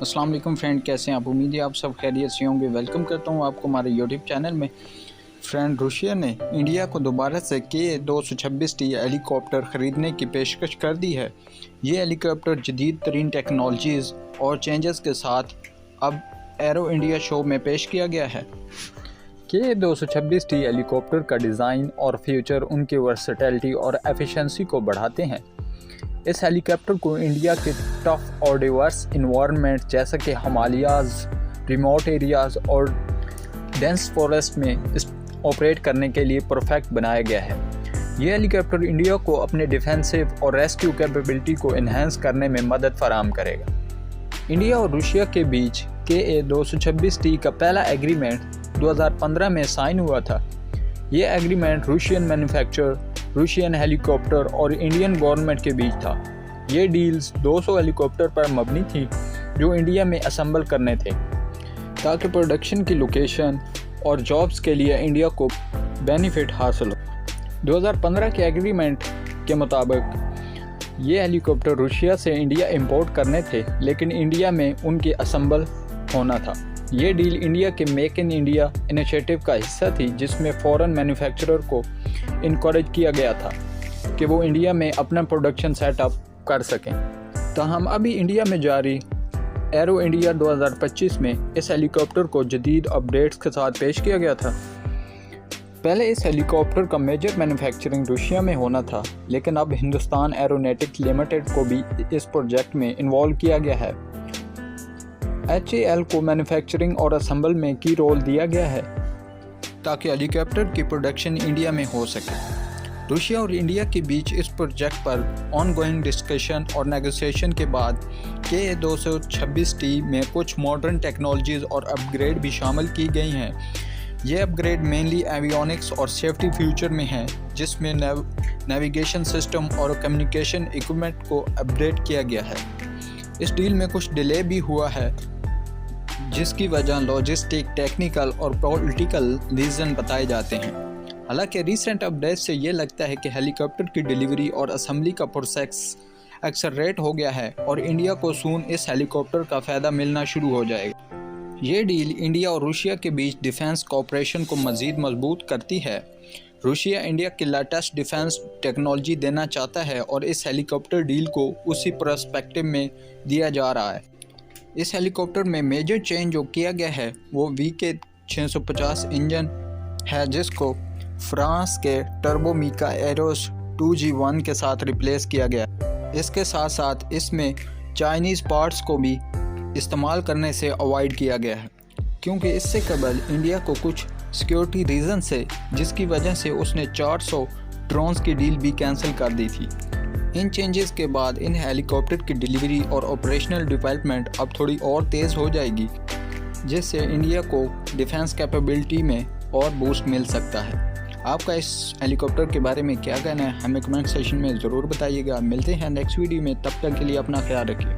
अस्सलाम वालेकुम फ्रेंड, कैसे हैं आप? उम्मीद है आप सब खैरियत से होंगे। वेलकम करता हूं आपको हमारे यूट्यूब चैनल में। फ्रेंड, रूसिया ने इंडिया को दोबारा से Ka-226T हेलीकॉप्टर ख़रीदने की पेशकश कर दी है। ये हेलीकॉप्टर जदीद तरीन टेक्नोलॉजीज़ और चेंजेस के साथ अब एरो इंडिया शो में पेश किया गया है। Ka-226T हेलीकॉप्टर का डिज़ाइन और फ्यूचर उनकी वर्सेटिलिटी और एफिशिएंसी को बढ़ाते हैं। इस हेलीकॉप्टर को इंडिया के टफ और डिवर्स इन्वायरमेंट जैसे कि हिमालयाज़, रिमोट एरियाज़ और डेंस फॉरेस्ट में ऑपरेट करने के लिए परफेक्ट बनाया गया है। ये हेलीकॉप्टर इंडिया को अपने डिफेंसिव और रेस्क्यू कैपेबिलिटी को इन्हेंस करने में मदद फराहम करेगा। इंडिया और रूसिया के बीच Ka-226T का पहला एग्रीमेंट 2015 में साइन हुआ था। ये एग्रीमेंट रूशियन मैन्युफैक्चरर, रूशियन हेलीकॉप्टर और इंडियन गवर्नमेंट के बीच था। ये डील्स 200 हेलीकॉप्टर पर मबनी थी जो इंडिया में असेंबल करने थे ताकि प्रोडक्शन की लोकेशन और जॉब्स के लिए इंडिया को बेनिफिट हासिल हो। 2015 के एग्रीमेंट के मुताबिक ये हेलीकॉप्टर रूसिया से इंडिया इंपोर्ट करने थे, लेकिन इंडिया में उनके असेंबल होना था। ये डील इंडिया के मेक इन इंडिया इनिशिएटिव का हिस्सा थी, जिसमें फॉरेन मैन्युफैक्चरर को इनकरेज किया गया था कि वो इंडिया में अपना प्रोडक्शन सेटअप कर सकें। ताहम अभी इंडिया में जारी एरो इंडिया 2025 में इस हेलीकॉप्टर को जदीद अपडेट्स के साथ पेश किया गया था। पहले इस हेलीकॉप्टर का मेजर मैन्युफैक्चरिंग रूसिया में होना था, लेकिन अब हिंदुस्तान एरोनॉटिक्स लिमिटेड को भी इस प्रोजेक्ट में इन्वॉल्व किया गया है। HAL को मैन्युफैक्चरिंग और असेंबल में की रोल दिया गया है ताकि हेलीकॉप्टर की प्रोडक्शन इंडिया में हो सके। रूसिया और इंडिया के बीच इस प्रोजेक्ट पर ऑनगोइंग डिस्कशन और नेगोशिएशन के बाद Ka-226T में कुछ मॉडर्न टेक्नोलॉजीज़ और अपग्रेड भी शामिल की गई हैं। ये अपग्रेड मेनली एवियोनिक्स और सेफ्टी फ्यूचर में हैं, जिसमें नेविगेशन सिस्टम और कम्युनिकेशन इक्विपमेंट को अपग्रेड किया गया है। इस डील में कुछ डिले भी हुआ है, जिसकी वजह लॉजिस्टिक, टेक्निकल और पॉलिटिकल रीज़न बताए जाते हैं। हालांकि रीसेंट अपडेट से ये लगता है कि हेलीकॉप्टर की डिलीवरी और असेंबली का प्रोसेस एक्सेलरेट हो गया है और इंडिया को सून इस हेलीकॉप्टर का फ़ायदा मिलना शुरू हो जाएगा। ये डील इंडिया और रूसिया के बीच डिफेंस कोऑपरेशन को मज़ीद मजबूत करती है। रूसिया इंडिया के लेटेस्ट डिफेंस टेक्नोलॉजी देना चाहता है और इस हेलीकॉप्टर डील को उसी पर्सपेक्टिव में दिया जा रहा है। इस हेलीकॉप्टर में मेजर चेंज जो किया गया है वो VK-650 इंजन है, जिसको फ्रांस के टर्बोमीका एरोस 2G1 के साथ रिप्लेस किया गया। इसके साथ साथ इसमें चाइनीज़ पार्ट्स को भी इस्तेमाल करने से अवॉइड किया गया है, क्योंकि इससे कबल इंडिया को कुछ सिक्योरिटी रीज़न से, जिसकी वजह से उसने 400 ड्रोन्स की डील भी कैंसिल कर दी थी। इन चेंजेस के बाद इन हेलीकॉप्टर की डिलीवरी और ऑपरेशनल डेवलपमेंट अब थोड़ी और तेज़ हो जाएगी, जिससे इंडिया को डिफेंस कैपेबिलिटी में और बूस्ट मिल सकता है। आपका इस हेलीकॉप्टर के बारे में क्या कहना है, हमें कमेंट सेक्शन में ज़रूर बताइएगा। मिलते हैं नेक्स्ट वीडियो में, तब तक के लिए अपना ख्याल रखिए।